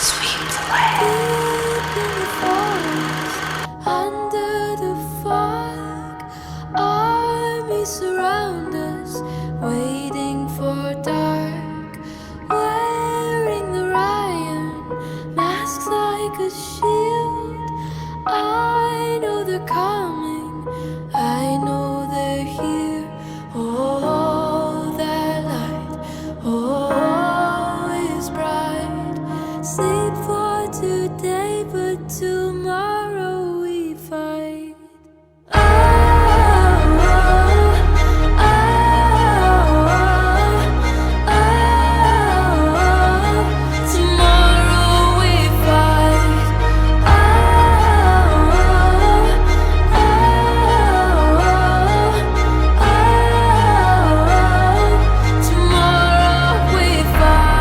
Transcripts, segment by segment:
Sweep the land. Deep in the forest, under the fog, armies surround us, waiting for dark, wearing the iron masks like a shield. I know they're coming, I know they're here. Oh, that light, oh, is bright. Sleep for today, but tomorrow we fight. Oh, oh, oh, tomorrow we fight. Tomorrow we fight.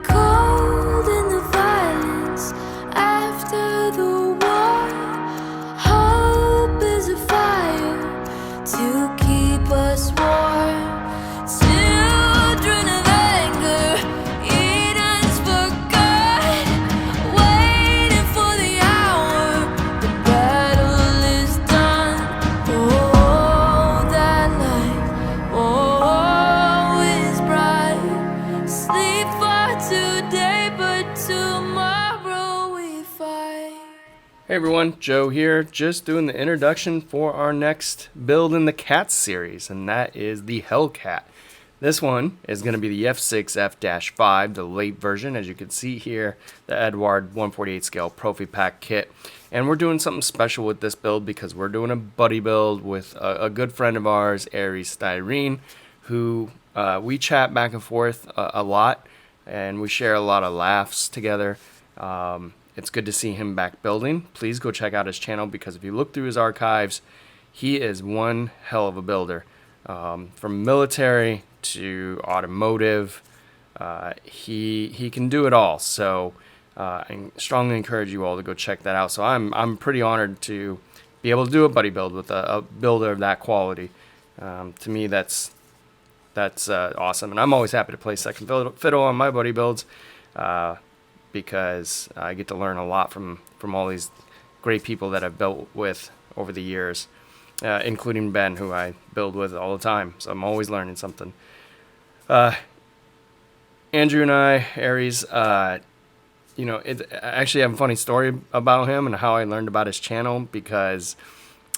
Cold in the violence after the war. Hope is a fire to keep us warm. Children of anger, Eden's forgot, waiting for the hour the battle is done. Oh, that light, oh, is bright. Sleep for today, but tomorrow we fight. Hey everyone, Joe here, just doing the introduction for our next build in the Cat series, and that is the Hellcat. This one is going to be the F6F-5, the late version, as you can see here, the Eduard 148 scale Profi Pack kit. And we're doing something special with this build because we're doing a buddy build with a good friend of ours, Aries Styrene, who we chat back and forth a lot, and we share a lot of laughs together. It's good to see him back building. Please go check out his channel because if you look through his archives, he is one hell of a builder. From military to automotive, he can do it all. So I strongly encourage you all to go check that out. So I'm pretty honored to be able to do a buddy build with a builder of that quality. To me, that's awesome, and I'm always happy to play second fiddle on my buddy builds. Because I get to learn a lot from all these great people that I've built with over the years, including Ben, who I build with all the time. So I'm always learning something. Andrew and I, Aries, I actually have a funny story about him and how I learned about his channel because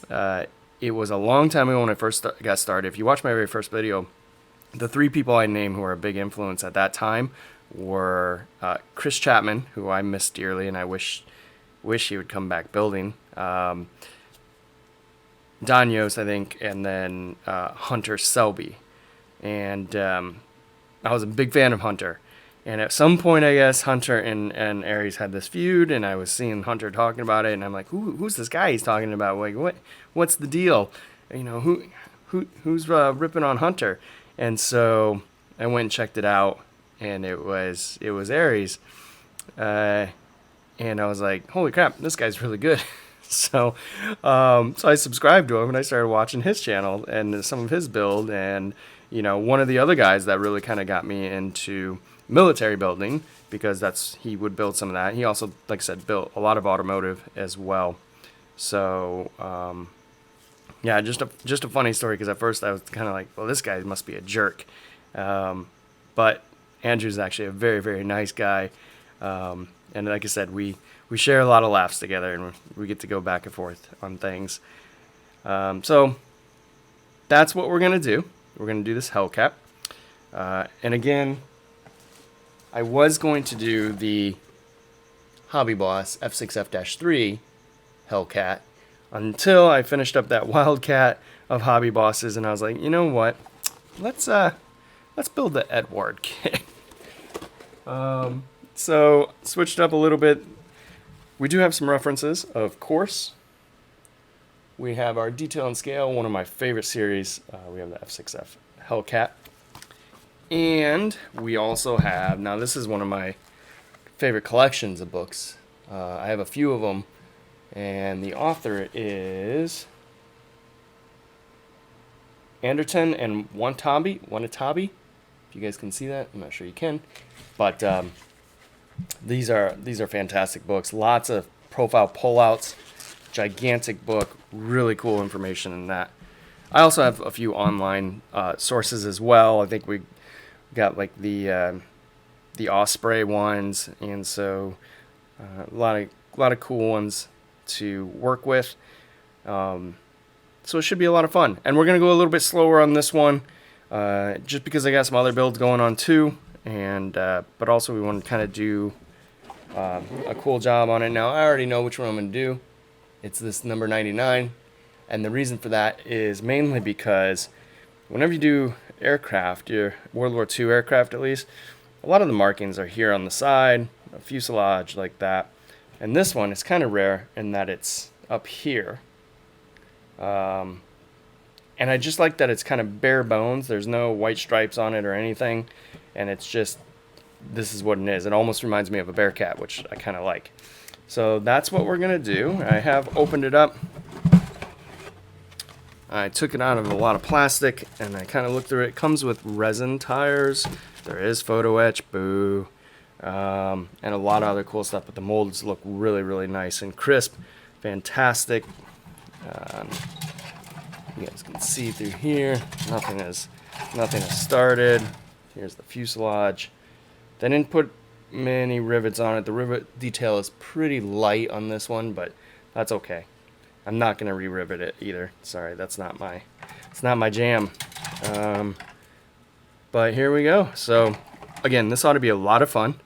it was a long time ago when I first got started. If you watch my very first video, the three people I named who were a big influence at that time were Chris Chapman, who I miss dearly, and I wish he would come back building. Don Yost, I think, and then Hunter Selby. And I was a big fan of Hunter. And at some point, I guess, Hunter and Aries had this feud, and I was seeing Hunter talking about it, and I'm like, who's this guy he's talking about? Like, what's the deal? You know, who's ripping on Hunter? And so I went and checked it out. And it was Aries, and I was like, "Holy crap, this guy's really good!" so I subscribed to him and I started watching his channel and some of his build. And one of the other guys that really kind of got me into military building because he would build some of that. He also, like I said, built a lot of automotive as well. So yeah, just a funny story because at first I was kind of like, "Well, this guy must be a jerk," but Andrew's actually a very, very nice guy. And like I said, we share a lot of laughs together and we get to go back and forth on things. So that's what we're going to do. We're going to do this Hellcat. And again, I was going to do the Hobby Boss F6F-3 Hellcat until I finished up that Wildcat of Hobby Bosses. And I was like, you know what? Let's build the Eduard kit. So switched up a little bit. We do have some references, of course. We have our Detail and Scale, one of my favorite series. We have the F6F Hellcat. And we also have, now this is one of my favorite collections of books. I have a few of them. And the author is Anderton and Wanatabi. If you guys can see that, I'm not sure you can, but these are fantastic books. Lots of profile pullouts, gigantic book, really cool information in that. I also have a few online sources as well. I think we got like the Osprey ones, and so a lot of cool ones to work with. So it should be a lot of fun. And we're going to go a little bit slower on this one, just because I got some other builds going on too. And but also we want to kind of do a cool job on it. Now, I already know which one I'm going to do. It's this number 99. And the reason for that is mainly because whenever you do aircraft, your World War II aircraft at least, a lot of the markings are here on the side, a fuselage like that. And this one is kind of rare in that it's up here. And I just like that it's kind of bare bones. There's no white stripes on it or anything. And it's just, this is what it is. It almost reminds me of a Bearcat, which I kind of like. So that's what we're going to do. I have opened it up. I took it out of a lot of plastic and I kind of looked through it. It comes with resin tires. There is photo etch, boo. And a lot of other cool stuff, but the molds look really, really nice and crisp. Fantastic. You guys can see through here. Nothing has started. Here's the fuselage. They didn't put many rivets on it. The rivet detail is pretty light on this one, but that's okay. I'm not gonna re-rivet it either. Sorry, it's not my jam. But here we go. So again, this ought to be a lot of fun.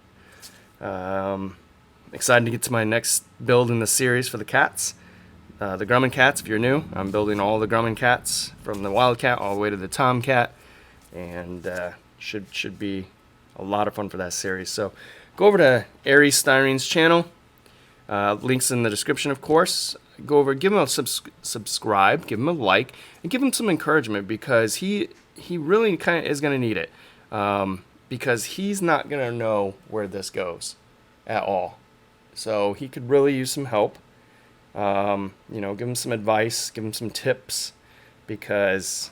Excited to get to my next build in the series for the cats. The Grumman cats, if you're new, I'm building all the Grumman cats from the Wildcat all the way to the Tomcat, and should be a lot of fun for that series. So go over to Aries Styrene's channel. Links in the description, of course. Go over, give him a subscribe, give him a like, and give him some encouragement, because he really kind of is going to need it, because he's not going to know where this goes at all. So he could really use some help. Give him some advice, give him some tips, because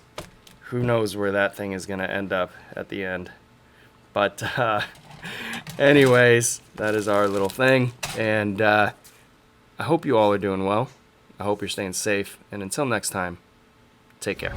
who knows where that thing is going to end up at the end. But anyways, that is our little thing, and I hope you all are doing well. I hope you're staying safe, and until next time, take care.